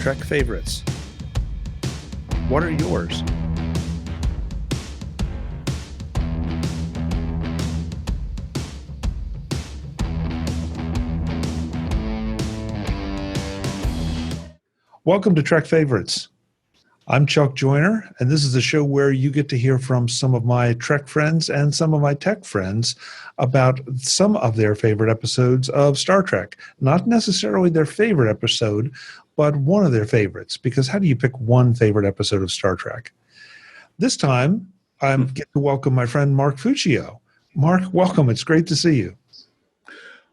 Trek favorites. What are yours? Welcome to Trek Favorites. I'm Chuck Joyner, and this is a show where you get to hear from some of my Trek friends and some of my tech friends about some of their favorite episodes of Star Trek. Not necessarily their favorite episode, but one of their favorites, because how do you pick one favorite episode of Star Trek? This time, I get to welcome my friend Mark Fuccio. Mark, welcome. It's great to see you.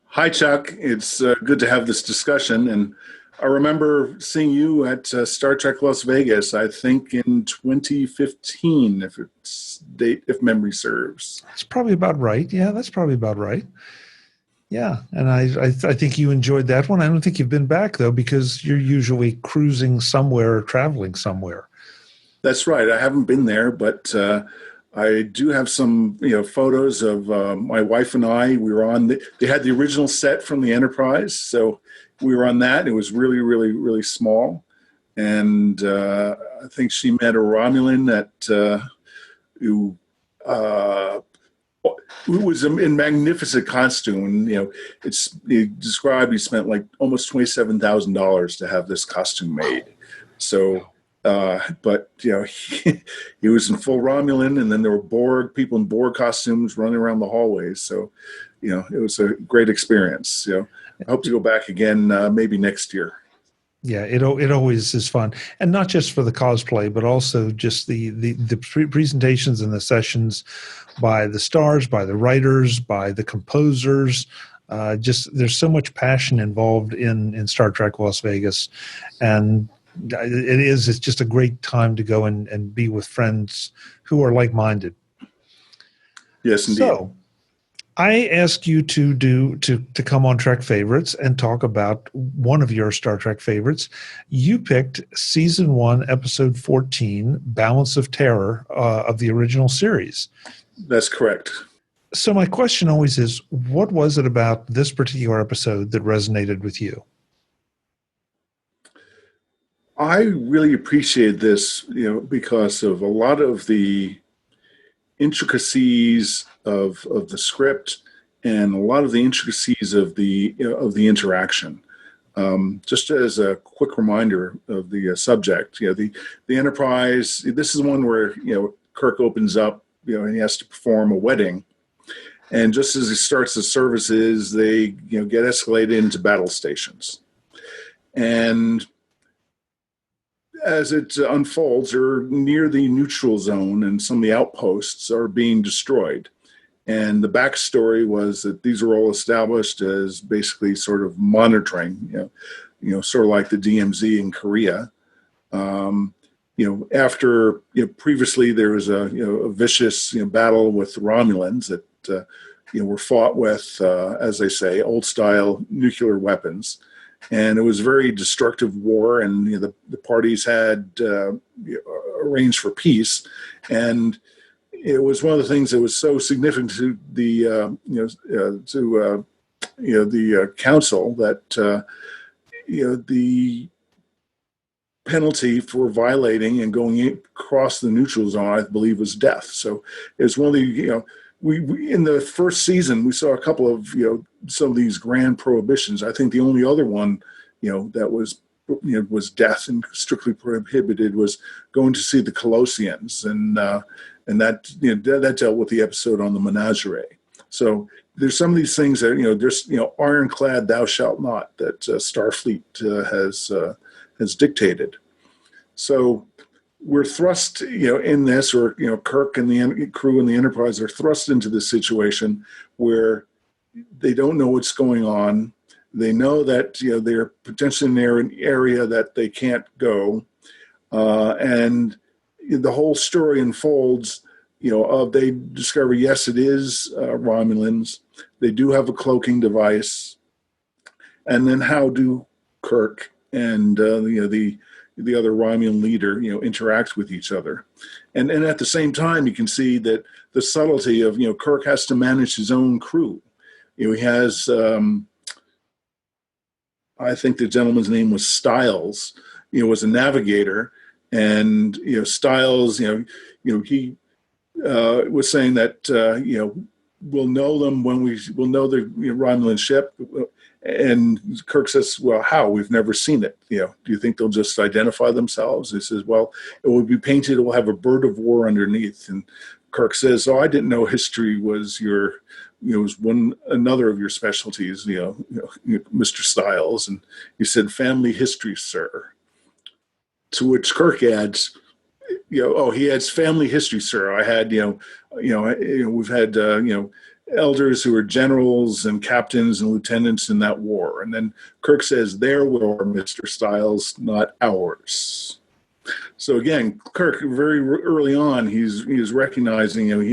Hi, Chuck. It's good to have this discussion, and I remember seeing you at Star Trek Las Vegas, I think in 2015, if memory serves. That's probably about right. Yeah, that's probably about right. Yeah, and I think you enjoyed that one. I don't think you've been back, though, because you're usually cruising somewhere or traveling somewhere. That's right. I haven't been there, but I do have some photos of my wife and I. We were on they had the original set from the Enterprise, so we were on that. It was really, really, really small. And I think she met a Romulan who was in magnificent costume. And, he described he spent like almost $27,000 to have this costume made. So, but, he was in full Romulan, and then there were people in Borg costumes running around the hallways. So, it was a great experience. I hope to go back again maybe next year. Yeah, it always is fun, and not just for the cosplay, but also just the presentations and the sessions by the stars, by the writers, by the composers. Just there's so much passion involved in Star Trek Las Vegas, and it's just a great time to go and be with friends who are like-minded. Yes, indeed. So, I asked you to come on Trek Favorites and talk about one of your Star Trek favorites. You picked Season 1, Episode 14, Balance of Terror of the original series. That's correct. So my question always is, what was it about this particular episode that resonated with you? I really appreciate this, because of a lot of the intricacies of the script and a lot of the intricacies of the interaction. Just as a quick reminder of the subject, the Enterprise. This is one where Kirk opens up, and he has to perform a wedding, and just as he starts the services, they get escalated into battle stations, and as it unfolds, they're near the neutral zone, and some of the outposts are being destroyed. And the backstory was that these were all established as basically sort of monitoring, sort of like the DMZ in Korea. After previously there was a vicious battle with Romulans that were fought with, as they say, old style nuclear weapons. And it was a very destructive war, and the parties had arranged for peace, and it was one of the things that was so significant to the council that the penalty for violating and going across the neutral zone, I believe, was death. So it was one of the we in the first season we saw a couple of some of these grand prohibitions. I think the only other one that was death and strictly prohibited was going to see the Colossians, and that that dealt with the episode on the menagerie. So there's some of these things that there's ironclad thou shalt not that Starfleet has dictated. So we're thrust, in this, or Kirk and the crew and the Enterprise are thrust into this situation where they don't know what's going on. They know that they're potentially in an area that they can't go, and the whole story unfolds. They discover, yes, it is Romulans. They do have a cloaking device, and then how do Kirk and the other Romulan leader, interact with each other. And at the same time, you can see that the subtlety of, Kirk has to manage his own crew. He has, I think the gentleman's name was Styles, was a navigator, and Stiles, he was saying that we'll know them when we'll know the Romulan ship. And Kirk says, well, how? We've never seen it. Do you think they'll just identify themselves? He says, well, it will be painted. It will have a bird of war underneath. And Kirk says, oh, I didn't know history was was another of your specialties, Mr. Stiles. And he said, family history, sir. To which Kirk adds, he adds family history, sir. I had, we've had, elders who were generals and captains and lieutenants in that war. And then Kirk says, their war, Mr. Stiles, not ours. So again, Kirk, very early on, he's recognizing, he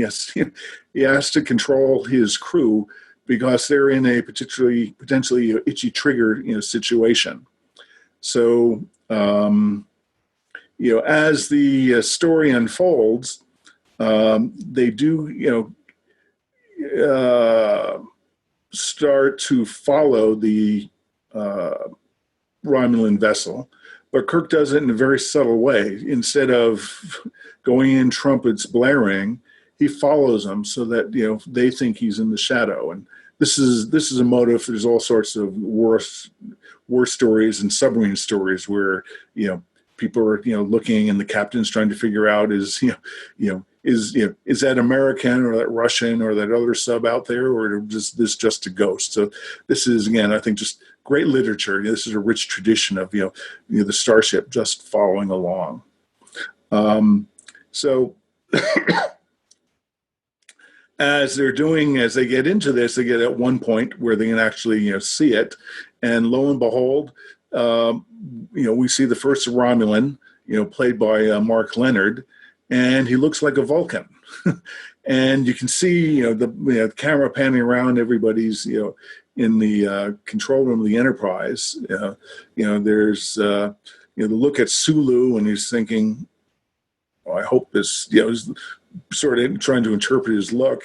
has to control his crew because they're in a potentially itchy trigger, situation. So, as the story unfolds, they do, start to follow the Romulan vessel, but Kirk does it in a very subtle way. Instead of going in trumpets blaring, he follows them so that they think he's in the shadow. And this is a motive. There's all sorts of war stories and submarine stories where people are looking, and the captain's trying to figure out is that American or that Russian or that other sub out there, or is this just a ghost? So this is, again, I think, just great literature. This is a rich tradition of the starship just following along. So as they get into this, they get at one point where they can actually see it, and lo and behold, we see the first Romulan, played by Mark Leonard, and he looks like a Vulcan. And you can see, the camera panning around. Everybody's, in the control room of the Enterprise. There's, the look at Sulu, and he's thinking, oh, I hope this, he's sort of trying to interpret his look.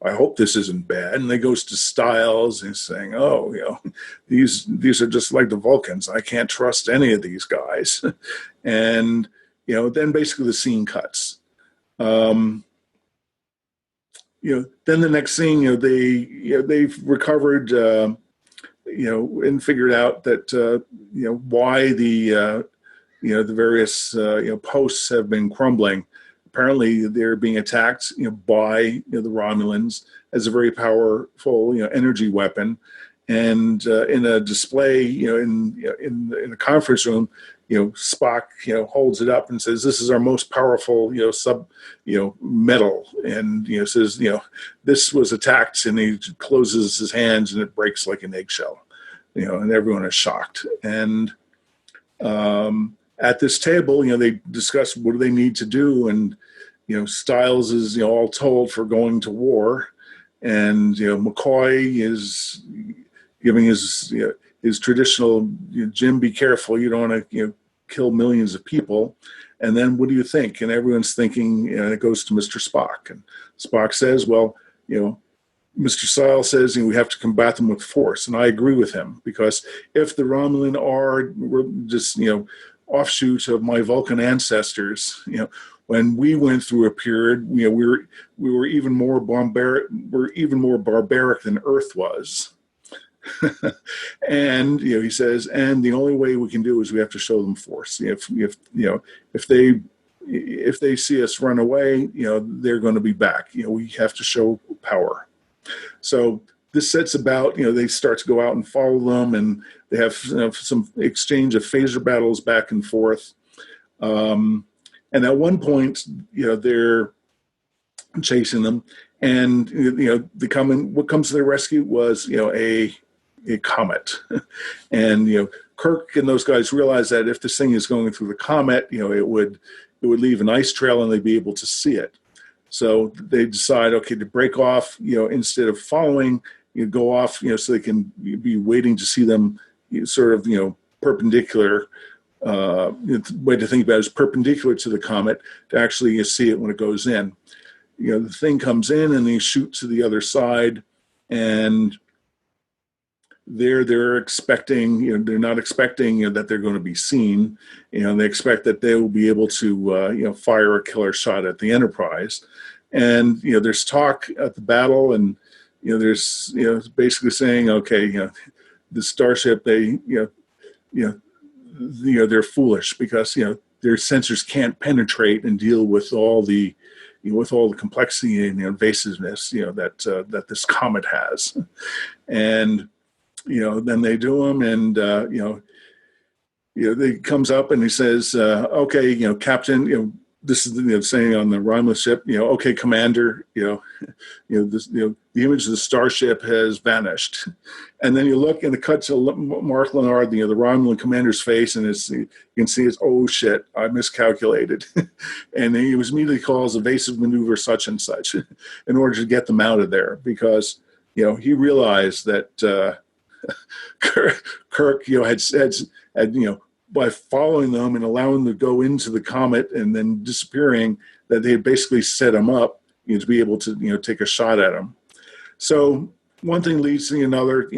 I hope this isn't bad. And then goes to Stiles, and he's saying, oh, these are just like the Vulcans. I can't trust any of these guys. And, then basically the scene cuts. Then the next scene, they've recovered, and figured out that, why the various, posts have been crumbling. Apparently, they're being attacked, by the Romulans as a very powerful, energy weapon. And in a display, in the conference room, Spock, holds it up and says, "This is our most powerful, metal." And says, "This was attacked," and he closes his hands and it breaks like an eggshell. And everyone is shocked. And at this table, they discuss what do they need to do, and Stiles is all told for going to war, and McCoy is giving his traditional, Jim, be careful, you don't want to kill millions of people. And then what do you think? And everyone's thinking, it goes to Mr. Spock, and Spock says, well, Mr. Stiles says we have to combat them with force, and I agree with him, because if the Romulan were just offshoots of my Vulcan ancestors, when we went through a period, we were even more barbaric than Earth was. And he says, and the only way we can do is we have to show them force. If they see us run away, they're going to be back. We have to show power. So this sets about, they start to go out and follow them, and they have some exchange of phaser battles back and forth. And at one point, they're chasing them, and what comes to their rescue was a comet. And Kirk and those guys realize that if this thing is going through the comet, it would leave an ice trail and they'd be able to see it. So they decide, okay, to break off, instead of following, go off, so they can be waiting to see them, sort of, perpendicular. The way to think about it is perpendicular to the comet to actually see it when it goes in. The thing comes in and they shoot to the other side, and they're expecting, they're not expecting that they're going to be seen. They expect that they will be able to fire a killer shot at the Enterprise. And there's talk at the battle, and there's basically saying, okay, the starship, they're foolish because their sensors can't penetrate and deal with all the complexity and invasiveness that this comet has. And then they do them, and he comes up and he says, okay, Captain, this is saying on the Romulan ship, okay, Commander, the image of the starship has vanished. And then you look and it cuts to Mark Lenard, the Romulan commander's face, and you can see it's, oh shit, I miscalculated. And he immediately calls evasive maneuver such and such in order to get them out of there, because he realized that Kirk had by following them and allowing them to go into the comet and then disappearing, that they had basically set him up to be able to take a shot at him. So one thing leads to another.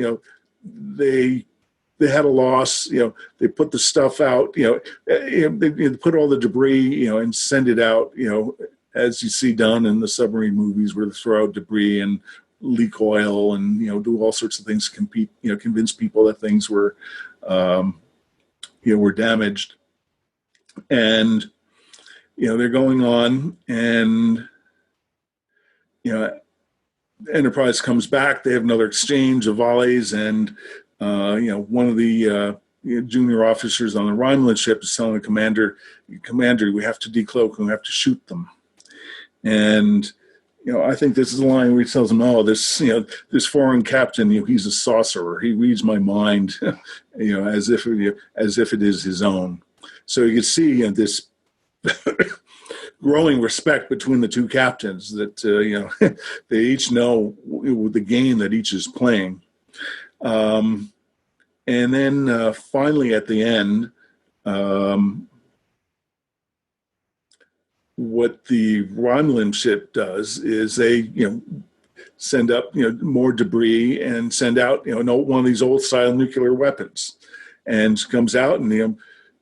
They had a loss. They put the stuff out. They put all the debris and send it out. As you see done in the submarine movies, where they throw out debris and leak oil and do all sorts of things to convince people that things were were damaged. And they're going on, and Enterprise comes back. They have another exchange of volleys, and one of the junior officers on the Romulan ship is telling the commander, we have to decloak and we have to shoot them. And I think this is the line where he tells him, "Oh, this foreign captain, he's a sorcerer. He reads my mind, as if it is his own." So you can see this growing respect between the two captains. That they each know the game that each is playing. And then finally, at the end. What the Romulan ship does is they, send up, more debris and send out, one of these old style nuclear weapons, and comes out, and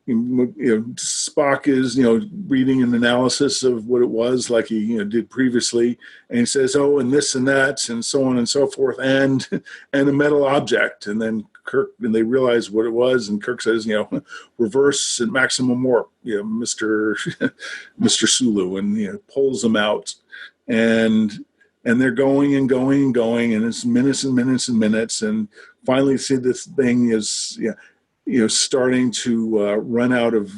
Spock is, reading an analysis of what it was, like he, did previously, and he says, "Oh, and this and that, and so on and so forth, and a metal object," and then Kirk, and they realize what it was, and Kirk says, "Reverse at maximum warp, Mr. Sulu," and pulls them out, and they're going and going and going, and it's minutes and minutes and minutes, and finally see this thing is starting to run out of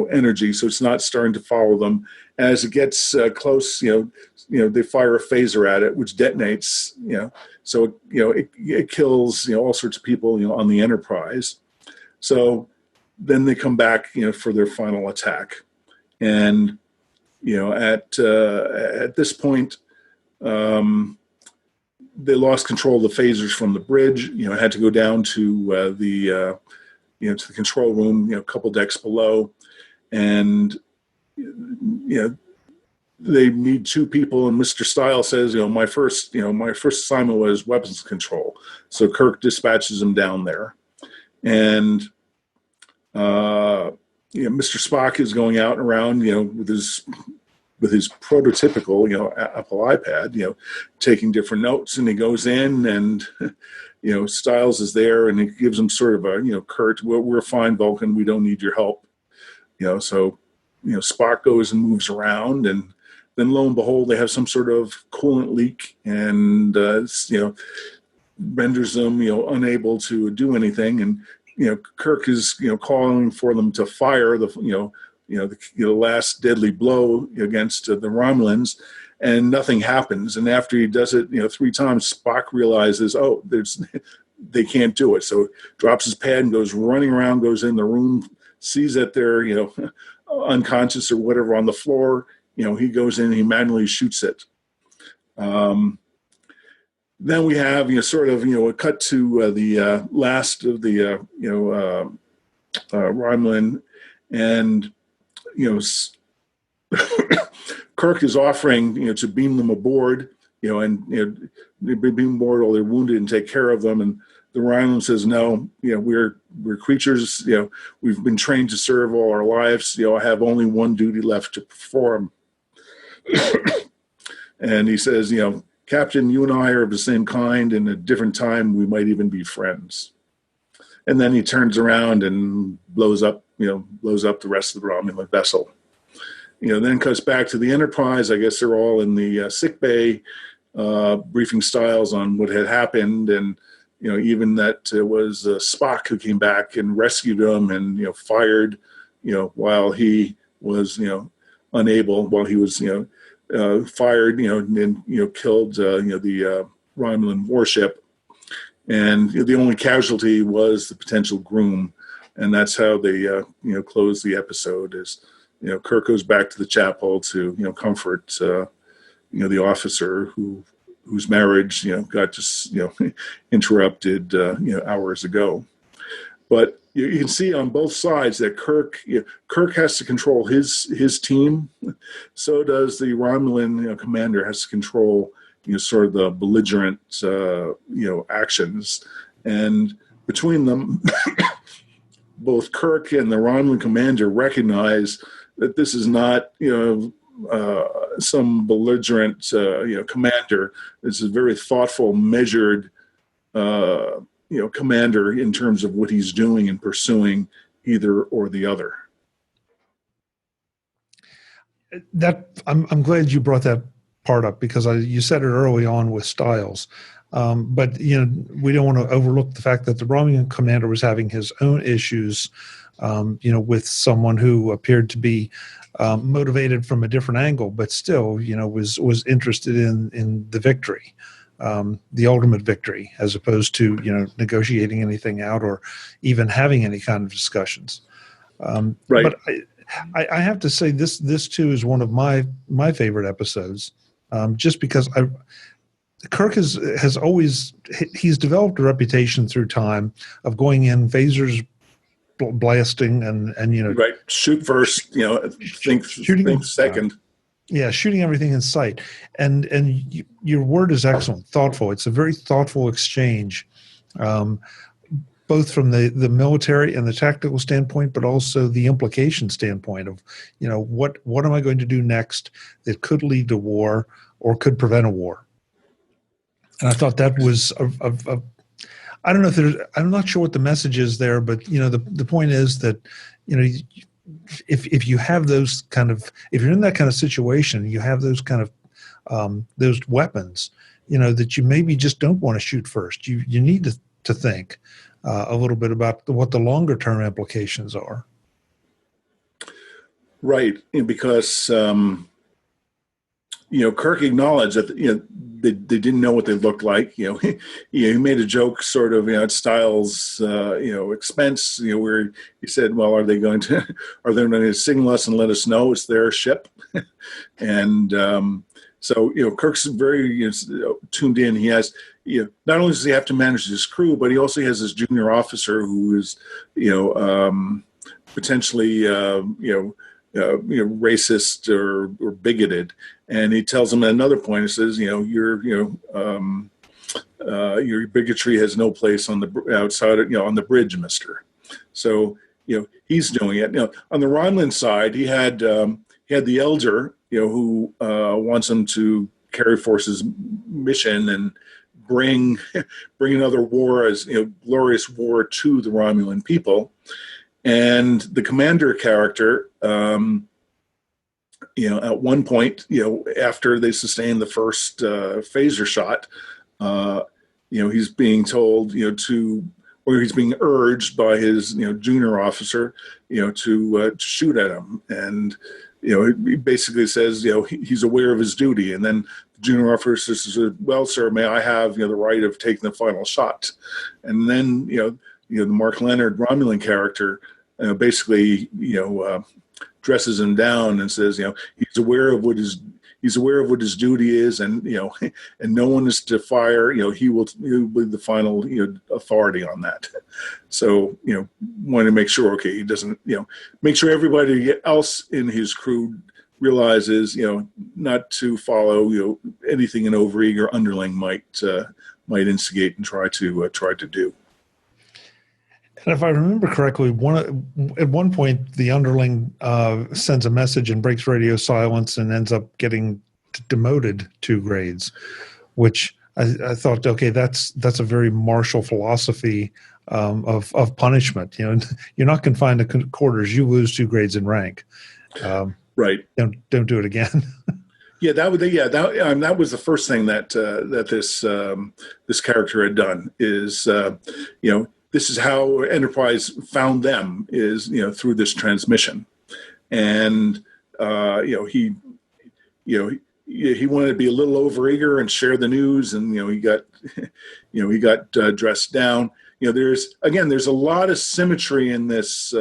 energy, so it's not starting to follow them. As it gets close, they fire a phaser at it, which detonates. So it kills all sorts of people on the Enterprise. So then they come back for their final attack, and at this point. They lost control of the phasers from the bridge. Had to go down to the control room, a couple decks below, and they need two people. And Mr. Style says, my first assignment was weapons control. So Kirk dispatches him down there, and Mr. Spock is going out and around, with his prototypical, Apple iPad, taking different notes, and he goes in, and Styles is there, and he gives him sort of a, "Kurt, we're fine, Vulcan. We don't need your help." So Spock goes and moves around, and then lo and behold, they have some sort of coolant leak, and renders them unable to do anything, and Kirk is calling for them to fire the the last deadly blow against the Romulans, and nothing happens. And after he does it, 3 times, Spock realizes, oh, they can't do it. So drops his pad and goes running around, goes in the room, sees that they're, unconscious or whatever on the floor. He goes in and he manually shoots it. Then we have, sort of, a cut to the last of the, Romulan, and Kirk is offering, to beam them aboard, and they're being mortal, they're wounded, and take care of them. And the Romulan says, no, we're creatures, we've been trained to serve all our lives. I have only one duty left to perform. And he says, Captain, you and I are of the same kind. In a different time, we might even be friends. And then he turns around and blows up the rest of the Romulan vessel. Then cuts back to the Enterprise. I guess they're all in the sick bay, briefing Styles on what had happened. And, even that it was Spock who came back and rescued him and, fired, while he was, unable, while he was, fired, and killed, the Romulan warship. And the only casualty was the potential groom. And that's how they, close the episode is, Kirk goes back to the chapel to, comfort, the officer whose marriage, got just, interrupted, hours ago. But you can see on both sides that Kirk has to control his team. So does the Romulan commander has to control sort of the belligerent actions. And between them, both Kirk and the Romulan commander recognize that this is not some belligerent commander. This is a very thoughtful, measured commander in terms of what he's doing and pursuing either or the other. That I'm glad you brought that part up because you said it early on with Styles. But we don't want to overlook the fact that the Romulan commander was having his own issues, with someone who appeared to be motivated from a different angle, but still, was interested in the victory. The ultimate victory, as opposed to negotiating anything out or even having any kind of discussions. Right. But I have to say this too is one of my favorite episodes, just because Kirk has always he's developed a reputation through time of going in phasers blasting and right, shoot first, think second. Shooting everything in sight. And your word is excellent, thoughtful. It's a very thoughtful exchange, both from the military and the tactical standpoint, but also the implication standpoint of, what am I going to do next that could lead to war or could prevent a war? And I thought that was I don't know if I'm not sure what the message is there, but the point is that, if you have those if you're in that kind of situation, you have those kind of those weapons, that you maybe just don't want to shoot first. You need to think a little bit about what the longer term implications are. Right, because Kirk acknowledged that they didn't know what they looked like. He made a joke sort of at Styles' expense. Where he said, "Well, are they going to signal us and let us know it's their ship?" And so Kirk's very tuned in. He has not only does he have to manage his crew, but he also has his junior officer who is potentially racist or bigoted. And he tells him at another point, he says, your bigotry has no place on the outside, on the bridge, mister. So, he's doing it. On the Romulan side, he had the elder, who wants him to carry forces mission and bring another war as, glorious war to the Romulan people. And the commander character, at one point, after they sustain the first phaser shot, he's being told, or he's being urged by his, junior officer, to shoot at him. And, he basically says, he's aware of his duty. And then the junior officer says, "Well, sir, may I have, the right of taking the final shot?" And then, the Mark Leonard Romulan character basically, dresses him down and says, he's aware of what his duty is, and and no one is to fire. He will be the final authority on that. So want to make sure, okay, he doesn't make sure everybody else in his crew realizes, not to follow, anything an overeager underling might instigate and try to do. And if I remember correctly, at one point, the underling sends a message and breaks radio silence and ends up getting demoted 2 grades, which I thought, okay, that's a very martial philosophy of punishment. You're not confined to quarters; you lose 2 grades in rank. Right. Don't do it again. Yeah, that was the first thing that this character had done. Is this is how Enterprise found them, is through this transmission, and he wanted to be a little overeager and share the news, and he got dressed down. There's a lot of symmetry in this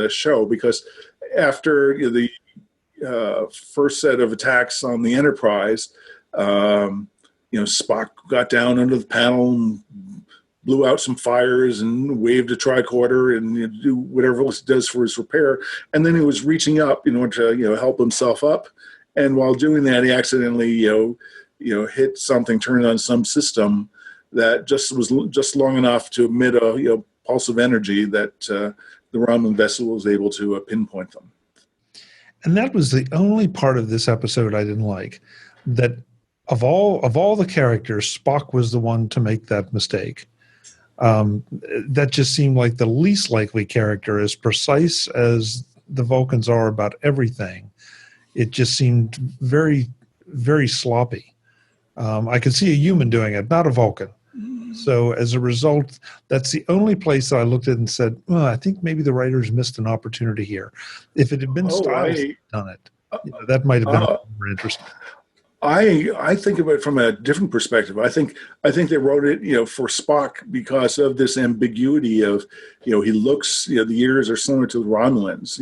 show, because after the first set of attacks on the Enterprise, Spock got down under the panel and blew out some fires and waved a tricorder and do whatever else he does for his repair. And then he was reaching up in order to help himself up. And while doing that, he accidentally hit something, turned on some system that was just long enough to emit a pulse of energy that the Romulan vessel was able to pinpoint them. And that was the only part of this episode I didn't like. That of all the characters, Spock was the one to make that mistake. That just seemed like the least likely character, as precise as the Vulcans are about everything. It just seemed very, very sloppy. I could see a human doing it, not a Vulcan. So as a result, that's the only place that I looked at and said, well, I think maybe the writers missed an opportunity here. If it had been Styles that had done it, that might have been more interesting. I think of it from a different perspective. I think they wrote it, for Spock because of this ambiguity of, he looks, the ears are similar to the Romulans.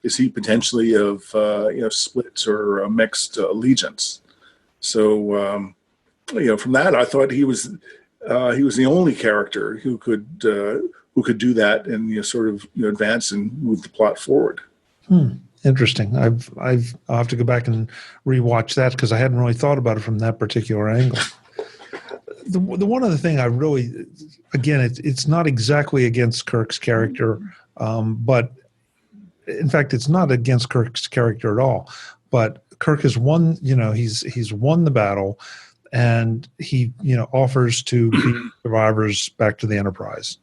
Is he potentially of, splits or mixed allegiance? So, from that, I thought he was the only character who could do that and sort of advance and move the plot forward. Interesting. I'll have to go back and rewatch that, because I hadn't really thought about it from that particular angle. The one other thing I really, again, it's not exactly against Kirk's character, but in fact, it's not against Kirk's character at all. But Kirk has won. He's won the battle, and he offers to bring survivors back to the Enterprise.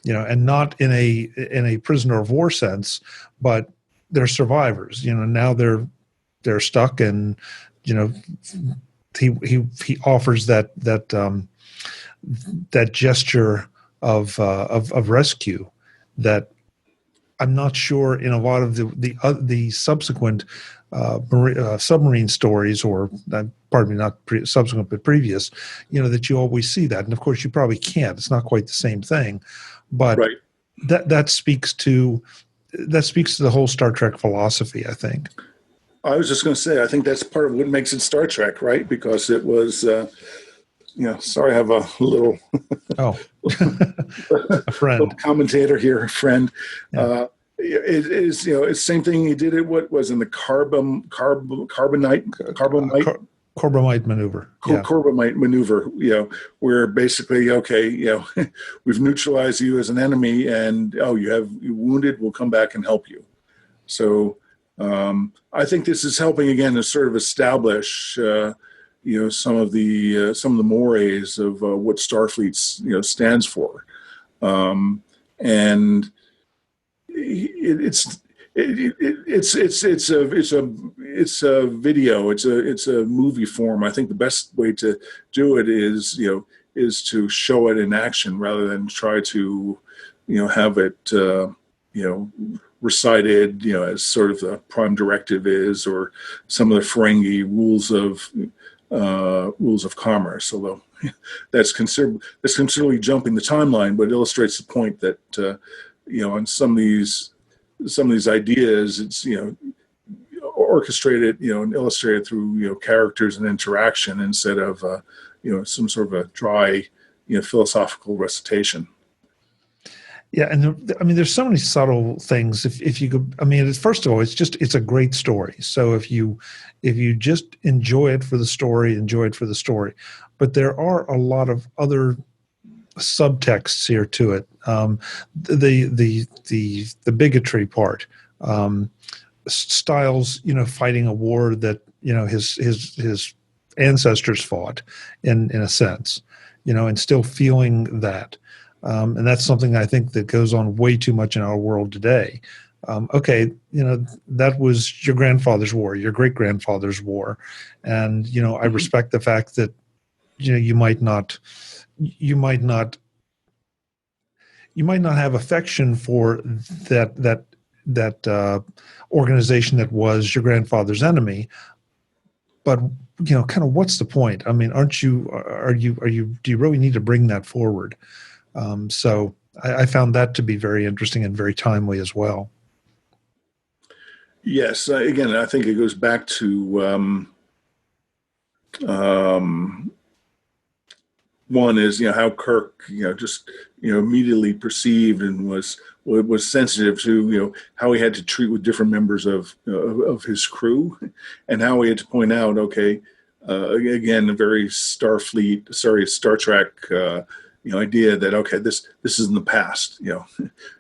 And not in a prisoner of war sense, but they're survivors. Now they're stuck, and he offers that gesture of rescue that I'm not sure in a lot of the subsequent submarine stories, or pardon me, not subsequent but previous, that you always see that. And of course, you probably can't. It's not quite the same thing, but right. that speaks to the whole Star Trek philosophy, I think. I was just going to say, I think that's part of what makes it Star Trek, right? Because it was, sorry, I have a little, a friend, little commentator here, a friend. Yeah. It is, it's the same thing he did. What was in the carbonite maneuver. Corbomite maneuver, where basically, okay, we've neutralized you as an enemy, and you're wounded, we'll come back and help you. So I think this is helping again to sort of establish, some of the mores of what Starfleet, stands for, and it's a video. It's a movie form. I think the best way to do it is to show it in action rather than try to have it recited as sort of the prime directive is, or some of the Ferengi rules of commerce. Although that's considerably jumping the timeline, but it illustrates the point that on some of these ideas, it's orchestrated and illustrated through characters and interaction instead of some sort of a dry philosophical recitation. Yeah, and I mean, there's so many subtle things. If you could, I mean, first of all, it's a great story. So if you just enjoy it for the story, enjoy it for the story. But there are a lot of other subtexts here to it. The bigotry part. Styles, fighting a war that his ancestors fought, in a sense, and still feeling that. And that's something I think that goes on way too much in our world today. Okay, that was your grandfather's war, your great grandfather's war, and I respect the fact that you might not, you might not, you might not have affection for that organization that was your grandfather's enemy, but kind of what's the point? I mean, do you really need to bring that forward? So I found that to be very interesting and very timely as well. Yes, again, I think it goes back to um, one is how Kirk just immediately perceived and was sensitive to how he had to treat with different members of his crew, and how he had to point out, okay, again, a very Star Trek idea that, okay, this is in the past, you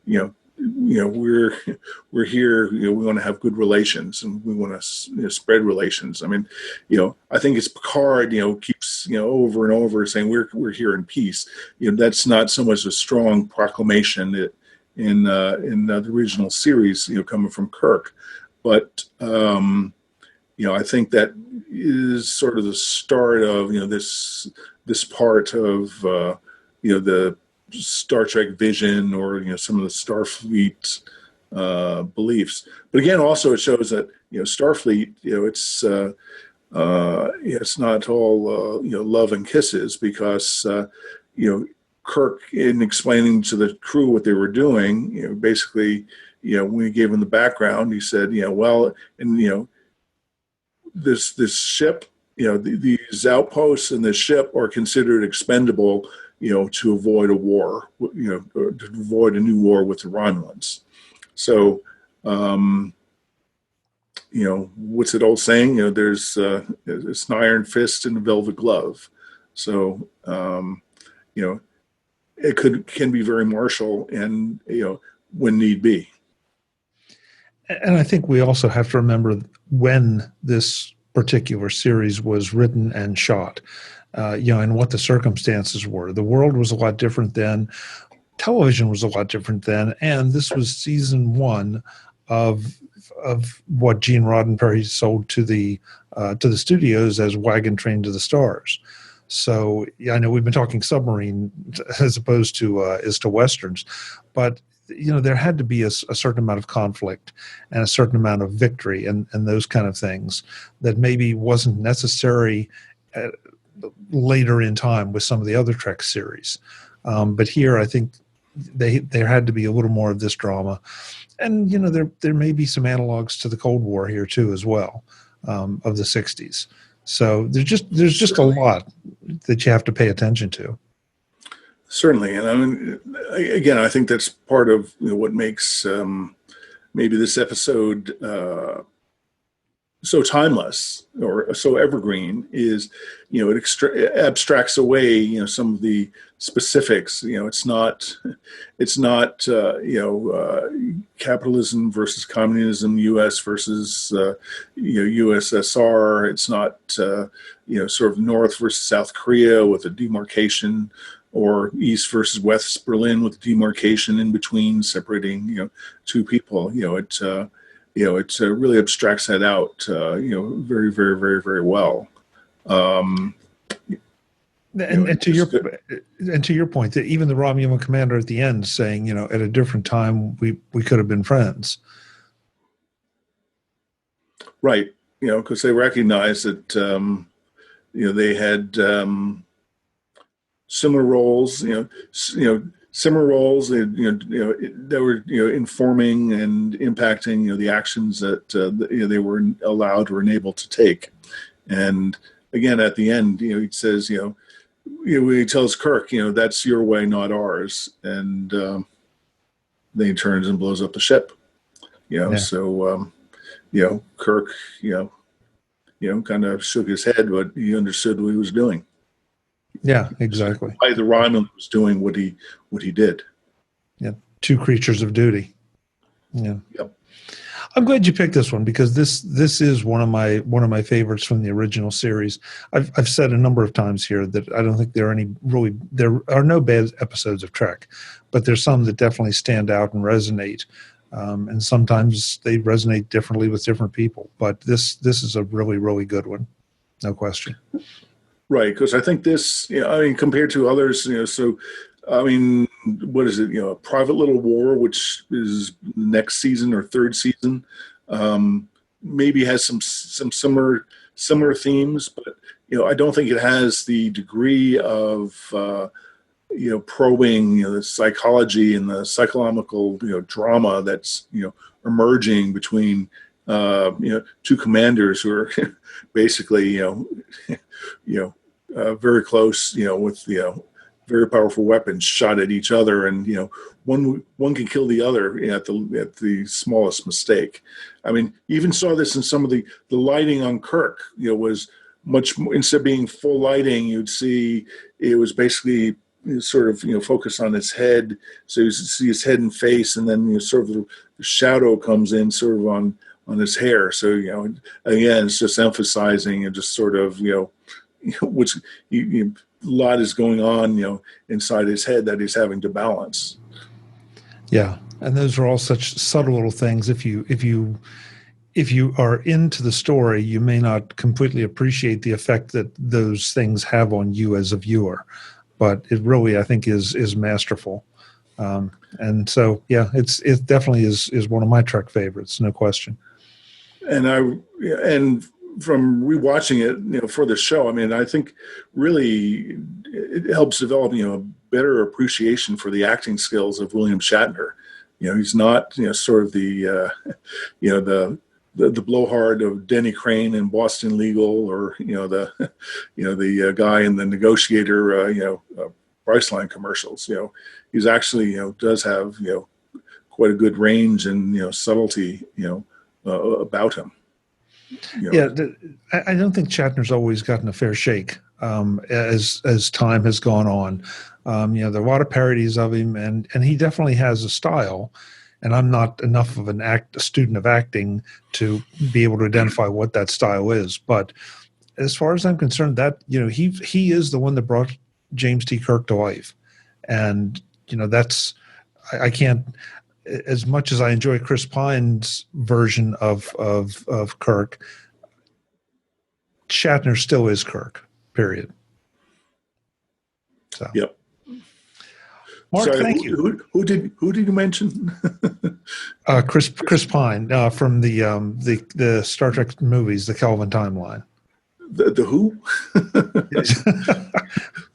know we're here, we want to have good relations, and we want to spread relations. I mean, I think it's Picard keeps over and over saying we're here in peace. That's not so much a strong proclamation in the original series, coming from Kirk, but I think that is sort of the start of this part of the Star Trek vision, or some of the Starfleet beliefs. But again, also it shows that Starfleet, it's not all love and kisses, because Kirk, in explaining to the crew what they were doing, basically, when he gave them the background, he said, well, and this ship, these outposts and this ship are considered expendable, to avoid a war, or to avoid a new war with the Romulans. So, what's that old saying? There's it's an iron fist and a velvet glove. So, it can be very martial, and when need be. And I think we also have to remember when this particular series was written and shot, and what the circumstances were. The world was a lot different then. Television was a lot different then, and this was season one of what Gene Roddenberry sold to the studios as Wagon Train to the Stars. So yeah, I know we've been talking submarine as opposed to westerns, but there had to be a certain amount of conflict and a certain amount of victory and those kind of things that maybe wasn't necessary later in time with some of the other Trek series. But here, I think there had to be a little more of this drama, and there may be some analogs to the Cold War here too as well, of the '60s. So there's just a lot that you have to pay attention to. Certainly, and I mean, again, I think that's part of what makes maybe this episode so timeless or so evergreen is, it abstracts away some of the specifics. It's not capitalism versus communism, U.S. versus USSR. It's not sort of North versus South Korea with a demarcation, or East versus West Berlin with demarcation in between, separating two people. It really abstracts that out, very, very, very, very well. And to your point, that even the Romulan commander at the end saying, at a different time we could have been friends. Right. Because they recognize that they had similar roles. Similar roles. They were informing and impacting the actions that they were allowed or enabled to take. And again, at the end, he says, he tells Kirk, that's your way, not ours. And then he turns and blows up the ship. So Kirk, kind of shook his head, but he understood what he was doing. Yeah, exactly. Why the Romulan was doing what he did. Yeah, two creatures of duty. Yeah. Yep. I'm glad you picked this one because this is one of my favorites from the original series. I've said a number of times here that I don't think there are no bad episodes of Trek, but there's some that definitely stand out and resonate. And sometimes they resonate differently with different people. But this is a really, really good one. No question. Right, because I think this, compared to others, what is it? A Private Little War, which is next season or third season, maybe has some similar themes, but I don't think it has the degree of probing the psychology and the psychological drama that's emerging between two commanders who are basically very close with very powerful weapons shot at each other, and one can kill the other at the smallest mistake. I mean, you even saw this in some of the lighting on Kirk. Was much more, instead of being full lighting, you'd see it was basically sort of focused on his head, so you see his head and face, and then sort of the shadow comes in sort of on his hair. So again, it's just emphasizing and just sort of which a lot is going on inside his head that he's having to balance. Yeah, and those are all such subtle little things. If you are into the story, you may not completely appreciate the effect that those things have on you as a viewer, but it really, I think, is masterful. And so, yeah, it definitely is one of my Trek favorites, no question. And from rewatching it, for the show, I mean, I think really it helps develop, a better appreciation for the acting skills of William Shatner. He's not, sort of the, the blowhard of Denny Crane in Boston Legal, or the guy in the Negotiator, Priceline commercials. He's actually, does have, quite a good range and subtlety, about him. Yeah, I don't think Shatner's always gotten a fair shake as time has gone on. There are a lot of parodies of him, and he definitely has a style. And I'm not enough of a student of acting to be able to identify what that style is. But as far as I'm concerned, that he is the one that brought James T. Kirk to life, and that's I can't. As much as I enjoy Chris Pine's version of Kirk, Shatner still is Kirk. Period. So. Yep. Mark, sorry, thank you. Who did you mention? Chris Pine from the Star Trek movies, the Kelvin timeline. The who?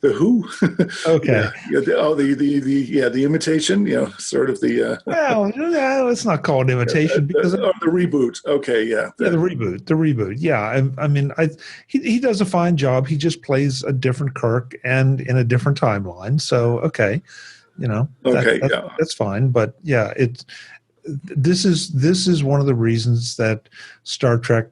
The who? Okay. The imitation. Sort of the. Well, it's not called imitation because the reboot. Okay, yeah. The reboot. Yeah, I mean, he does a fine job. He just plays a different Kirk and in a different timeline. So okay, that's fine. But yeah, this is one of the reasons that Star Trek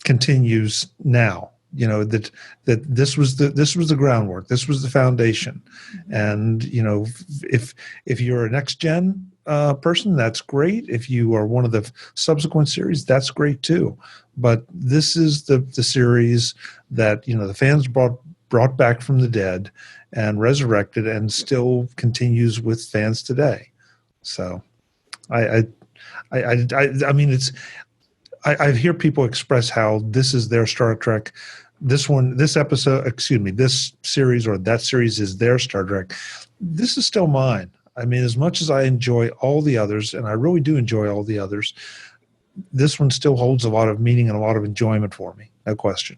continues now. That this was the groundwork, this was the foundation, and if you're a next gen person, that's great. If you are one of the subsequent series, that's great too. But this is the series that the fans brought back from the dead and resurrected, and still continues with fans today. So, I mean, it's. I hear people express how this is their Star Trek. This series or that series is their Star Trek. This is still mine. I mean, as much as I enjoy all the others, and I really do enjoy all the others, this one still holds a lot of meaning and a lot of enjoyment for me. No question.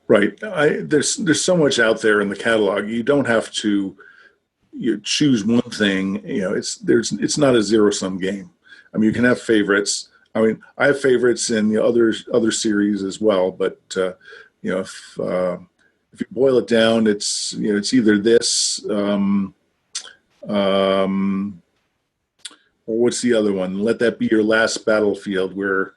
Right. There's so much out there in the catalog. You don't have to choose one thing. It's not a zero-sum game. I mean, you can have favorites. I mean, I have favorites in the other series as well, but if you boil it down, it's either this, or what's the other one? Let that be your last battlefield, where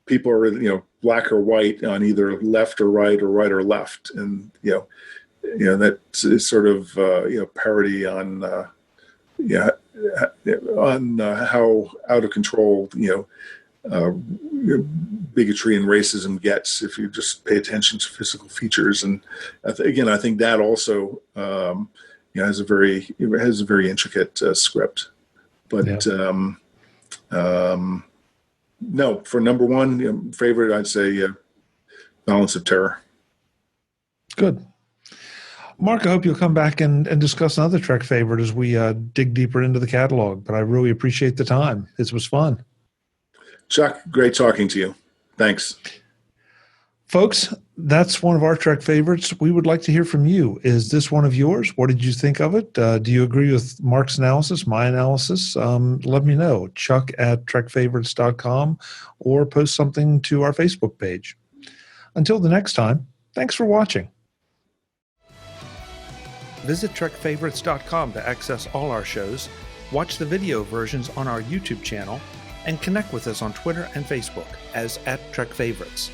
people are black or white on either left or right or left, and that's sort of parody on how out of control bigotry and racism gets if you just pay attention to physical features. And again, I think that also has a very intricate script. But no, for number one favorite, I'd say Balance of Terror. Good. Mark, I hope you'll come back and discuss another Trek favorite as we dig deeper into the catalog. But I really appreciate the time. This was fun. Chuck, great talking to you. Thanks. Folks, that's one of our Trek favorites. We would like to hear from you. Is this one of yours? What did you think of it? Do you agree with Mark's analysis, my analysis? Let me know. Chuck@TrekFavorites.com, or post something to our Facebook page. Until the next time, thanks for watching. Visit TrekFavorites.com to access all our shows, watch the video versions on our YouTube channel, and connect with us on Twitter and Facebook as @TrekFavorites.